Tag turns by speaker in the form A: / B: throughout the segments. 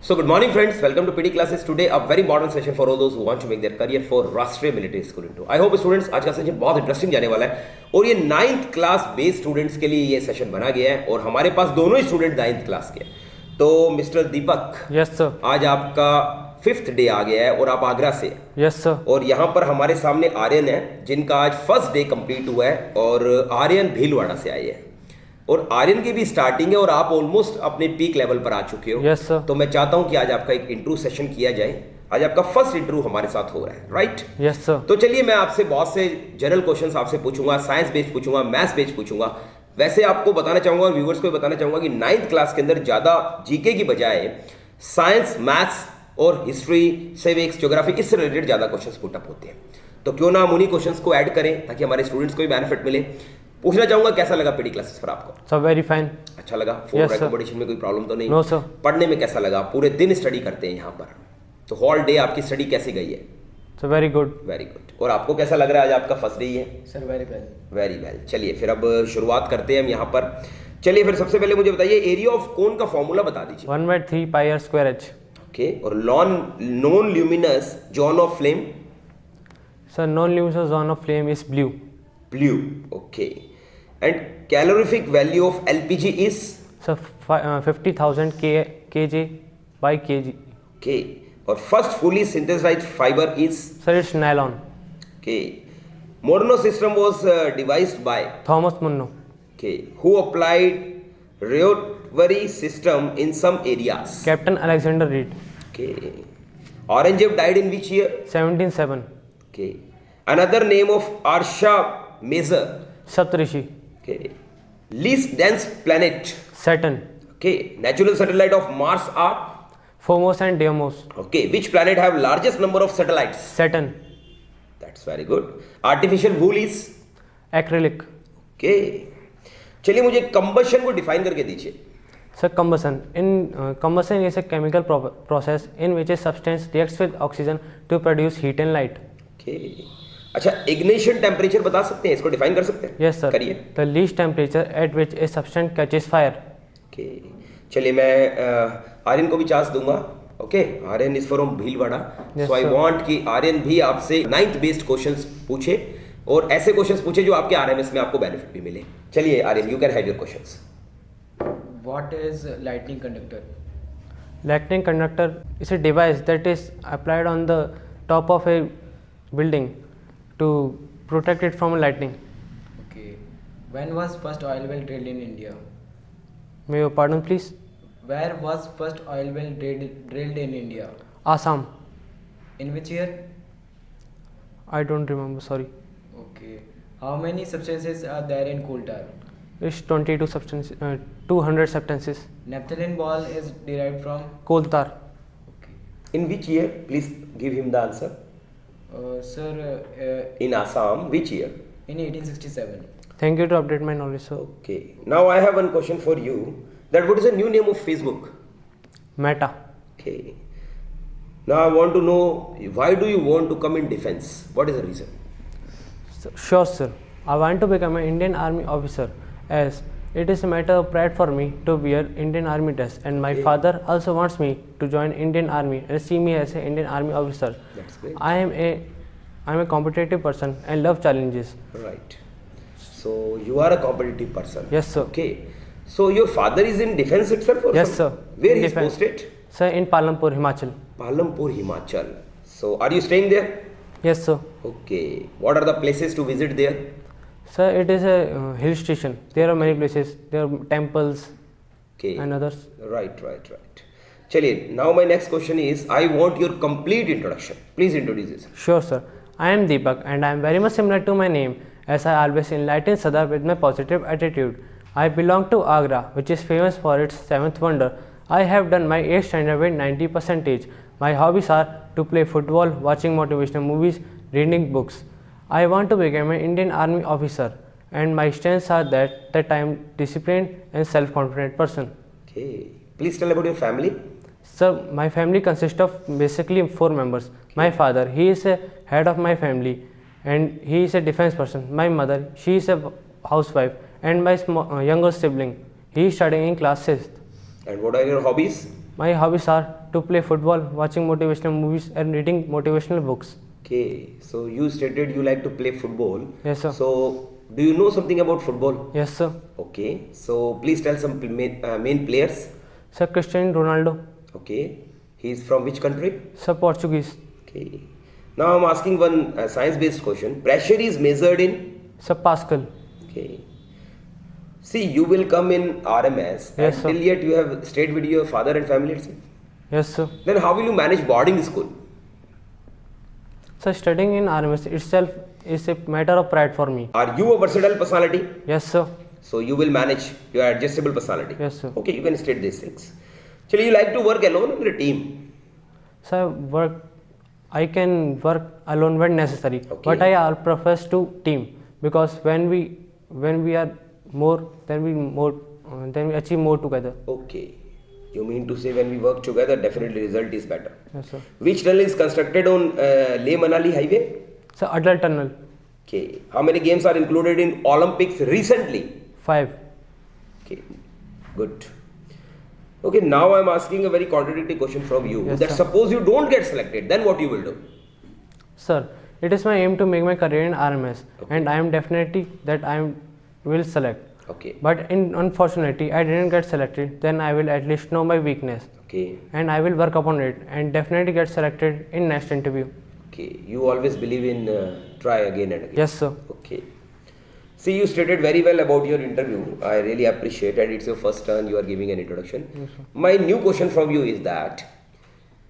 A: So good morning friends, welcome to PD classes. Today a very important session for all those who want to make their career for राष्ट्रीय military school into. I hope students आज का session बहुत interesting जाने वाला है और ये 9th class based students के लिए ये सेशन बना गया है और हमारे पास दोनों ही स्टूडेंट 9th क्लास के हैं. तो मिस्टर दीपक,
B: यस सर,
A: आज आपका 5th डे आ गया है और आप आगरा से.
B: Yes sir.
A: और यहाँ पर हमारे सामने आर्यन है जिनका आज फर्स्ट डे कंप्लीट हुआ है और आर्यन भीलवाड़ा से आए हैं और आर्यन की भी स्टार्टिंग है और आप ऑलमोस्ट अपने पीक लेवल पर आ चुके हो.
B: Yes sir.
A: तो मैं चाहता हूं कि आज आपका एक इंटरव्यू सेशन किया जाए. आज आपका फर्स्ट इंटरव्यू हमारे साथ हो रहा है, राइट?
B: Yes sir.
A: तो चलिए मैं आपसे बहुत से जनरल क्वेश्चंस आपसे पूछूंगा, साइंस बेस्ड पूछूंगा, मैथ्स बेस्ड पूछूंगा. वैसे आपको बताना चाहूंगा और व्यूअर्स को बताना चाहूंगा कि 9th क्लास के अंदर ज्यादा जीके की बजाय साइंस, मैथ्स और हिस्ट्री, सिविक्स, ज्योग्राफी इससे रिलेटेड ज्यादा क्वेश्चंस पुट अप होते हैं. तो क्यों ना हम उन्हीं क्वेश्चंस को ऐड करें ताकि हमारे स्टूडेंट्स को भी बेनिफिट मिले. पूछना चाहूंगा कैसा लगा पीडी क्लासेस पर आपको?
B: Sir very fine.
A: अच्छा लगा? फॉर रिकमेंडेशन में कोई प्रॉब्लम तो नहीं?
B: No sir.
A: पढ़ने में कैसा लगा? पूरे दिन स्टडी करते हैं यहाँ पर, तो होल डे आपकी स्टडी कैसी गई है?
B: Sir very good.
A: Very good. और आपको कैसा लग रहा है? आज आपका फर्स्ट डे ही है.
C: Sir very well.
A: Very well. चलिए फिर अब शुरुआत करते हैं हम यहाँ पर. चलिए फिर सबसे पहले मुझे बताइए एरिया ऑफ कोन का फॉर्मूला बता दीजिए.
B: 1/3 pi R square H.
A: Okay. और non luminous zone of flame?
B: Sir non luminous zone of flame is blue.
A: Blue. Okay. And calorific value of LPG is?
B: Sir 50,000 kJ by kg.
A: Okay. और first fully synthesised fibre is?
B: Sir it's nylon.
A: Okay. Munro system was devised by?
B: Thomas Munro.
A: Okay. Who applied Rayleigh system in some areas?
B: Captain Alexander Read.
A: Okay. Aurangzeb died in which year?
B: 1707.
A: Okay. Another name of Arsha Major?
B: Saptarishi.
A: Okay. Least dense planet?
B: Saturn.
A: Okay. Natural satellite of Mars are?
B: Phobos and Deimos.
A: Okay. Which planet have largest number of satellites?
B: Saturn.
A: That's very good. Artificial wool is?
B: Acrylic.
A: Okay. चलिए मुझे combustion को define करके दीजिए.
B: Sir, combustion is a chemical process in which a substance reacts with oxygen to produce heat and light.
A: Okay. अच्छा, ignition temperature बता सकते हैं, इसको डिफाइन कर सकते हैं?
B: Yes sir.
A: करिए.
B: The least temperature at which a substance catches fire.
A: Okay. चलिए मैं आर्यन को भी चांस दूंगा. Okay. Aryan is from Bhilwara, so I want कि आर्यन भी आपसे 9th बेस्ड क्वेश्चंस पूछे और ऐसे क्वेश्चंस पूछे जो आपके आरएमएस में आपको बेनिफिट भी मिले. चलिए Aryan, you can have your questions.
C: What is lightning conductor?
B: Lightning conductor is a device that is applied on the top of a building to protect it from lightning.
C: Okay. When was first oil well drilled in India?
B: May you pardon please?
C: Where was first oil well drilled in India?
B: Assam.
C: In which year?
B: I don't remember, sorry.
C: Okay. How many substances are there in coal tar?
B: It's 200 substances.
C: Naphthalene ball is derived from?
B: Coal tar.
C: Okay.
A: In which year? Please give him the answer.
C: Sir,
A: In Assam, which year?
C: in 1867.
B: Thank you to update my knowledge, sir.
A: Okay. Now I have one question for you. That what is the new name of Facebook?
B: Meta.
A: Okay. Now I want to know why do you want to come in defense? What is the reason?
B: Sure, sir. I want to become an Indian Army officer as it is a matter of pride for me to wear Indian Army dress, and my father also wants me to join Indian Army and see me as an Indian Army officer.
A: That's great.
B: I am a competitive person and love challenges.
A: Right. So you are a competitive person.
B: Yes, sir.
A: Okay. So your father is in defense itself or
B: Yes,
A: some-
B: sir.
A: Where
B: In
A: he is
B: defense.
A: posted?
B: Sir, in Palampur, Himachal.
A: Palampur, Himachal. So are you staying there?
B: Yes, sir.
A: Okay. What are the places to visit there?
B: Sir, it is a hill station. There are many places. There are temples
A: Okay.
B: and others.
A: Right. चलिए, now my next question is, I want your complete introduction. Please introduce yourself.
B: Sure, sir. I am Deepak and I am very much similar to my name as I always enlighten Sadar with my positive attitude. I belong to Agra, which is famous for its 7th wonder. I have done my 8th standard with 90%. My hobbies are to play football, watching motivational movies, reading books. I want to become an Indian Army officer and my strengths are that I am disciplined and self-confident person.
A: Okay. Please tell about your family.
B: Sir, my family consists of basically 4 members. My father, he is a head of my family and he is a defense person. My mother, she is a housewife and my younger sibling, he is studying in class 6th.
A: And what are your hobbies?
B: My hobbies are to play football, watching motivational movies, and reading motivational books.
A: Okay, so you stated you like to play football.
B: Yes, sir.
A: So, do you know something about football?
B: Yes, sir.
A: Okay, so please tell some main players.
B: Sir, Cristiano Ronaldo.
A: Okay, he's from which country?
B: Sir, Portuguese.
A: Okay, now I'm asking one science-based question. Pressure is measured in.
B: Sir, Pascal.
A: Okay. See, you will come in RMS,
B: Yes,
A: and
B: sir.
A: till yet you have stayed with your father and family itself.
B: Yes, sir.
A: Then how will you manage boarding school?
B: Sir, studying in RMS itself is a matter of pride for me.
A: Are you a versatile personality?
B: Yes, sir.
A: So you will manage your adjustable personality.
B: Yes, sir.
A: Okay, you can state these things. Actually, you like to work alone or in a team?
B: Sir, I can work alone when necessary,
A: Okay.
B: but I prefers to team because when we are more, then we achieve more together.
A: Okay. You mean to say when we work together, definitely result is better.
B: Yes, sir.
A: Which tunnel is constructed on Leh Manali highway?
B: Sir, Adal Tunnel,
A: Okay. How many games are included in Olympics recently?
B: 5.
A: Okay. Good. Okay. Now I'm asking a very contradictory question from you.
B: Yes,
A: that
B: sir.
A: suppose you don't get selected, then what you will do?
B: Sir, it is my aim to make my career in RMS,
A: Okay.
B: and I am definitely that will select.
A: Okay.
B: But unfortunately, I didn't get selected. Then I will at least know my weakness,
A: Okay.
B: and I will work upon it, and definitely get selected in next interview.
A: Okay. You always believe in try again and again.
B: Yes, sir.
A: Okay. See, you stated very well about your interview. I really appreciate it. It's your first turn. You are giving an introduction. My new question from you is that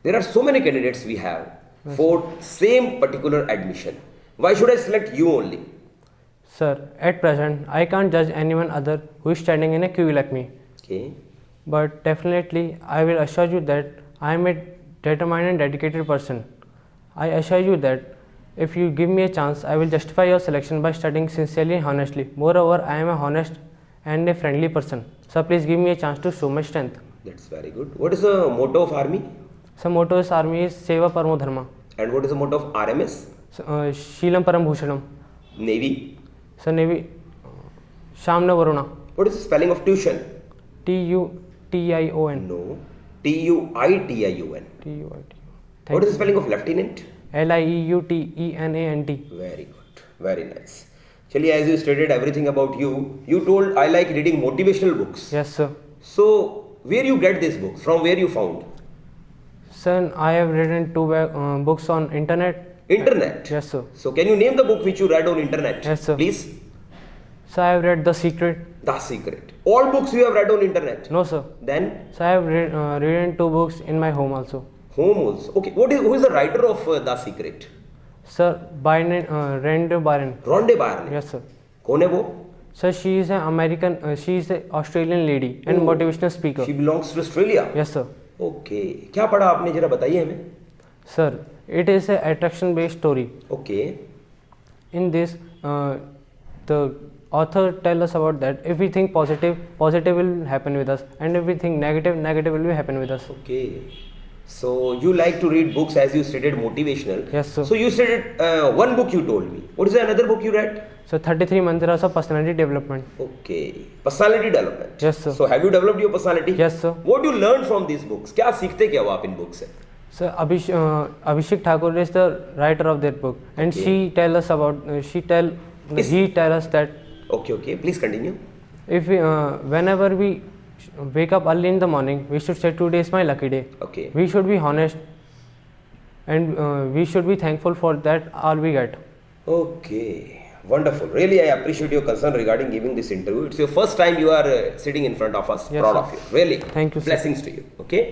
A: there are so many candidates we have for same particular admission. Why should I select you only?
B: Sir, at present, I can't judge anyone other who is standing in a queue like me.
A: Okay.
B: But definitely, I will assure you that I am a determined and dedicated person. I assure you that if you give me a chance, I will justify your selection by studying sincerely and honestly. Moreover, I am a honest and a friendly person. So please give me a chance to show my strength.
A: That's very good. What is the motto of army?
B: So motto of army is Seva Paramo Dharma.
A: And what is the motto of RMS?
B: So, Sheelam Param Bhushanam.
A: Navy.
B: So Navy, Shamna Varuna.
A: What is the spelling of tuition?
B: Tution.
A: No. Tuition. What is the spelling of lieutenant?
B: Lieutenant.
A: Very good. Very nice. Actually, as you stated everything about you, you told I like reading motivational books.
B: Yes, sir.
A: So, where you get these books? From where you found?
B: Sir, I have written 2 books on internet.
A: Internet.
B: Yes, sir.
A: So, can you name the book which you read on internet?
B: Yes, sir.
A: Please.
B: So I have read The Secret.
A: The Secret. All books you have read on internet.
B: No, sir.
A: Then
B: So I have written 2 books in my home also.
A: home also. Okay. Who is the writer of The Secret?
B: Sir, by name Rand Byron.
A: Rhonda Byrne.
B: Yes, sir.
A: कौन है वो?
B: Sir, she is an American. She is an Australian lady and
A: Oh.
B: motivational speaker.
A: She belongs to Australia.
B: Yes, sir.
A: Okay. क्या पढ़ा आपने जरा बताइए हमें.
B: Sir, it is a attraction-based story.
A: Okay.
B: In this, the author tell us about that if we think positive, positive will happen with us, and if we think negative, negative will be happen with us.
A: Okay. So you like to read books as you stated motivational.
B: Yes, sir.
A: So you stated one book you told me. What is the another book you read?
B: So 33 mantras of personality development.
A: Okay. Personality development.
B: Yes, sir.
A: So have you developed your personality?
B: Yes, sir.
A: What do you learn from these books? क्या सीखते क्या हो आप in book से?
B: So Abhishek Thakur is the writer of that book, and
A: Okay.
B: he tell us about he tell us that
A: Okay, okay. Please continue.
B: if we whenever we wake up early in the morning, we should say today is my lucky day.
A: Okay.
B: We should be honest, and we should be thankful for that all we get.
A: Okay. Wonderful. Really, I appreciate your concern regarding giving this interview. It's your first time you are sitting in front of us.
B: Yes,
A: Proud
B: sir.
A: of you. Really.
B: Thank you, sir.
A: Blessings to you. Okay.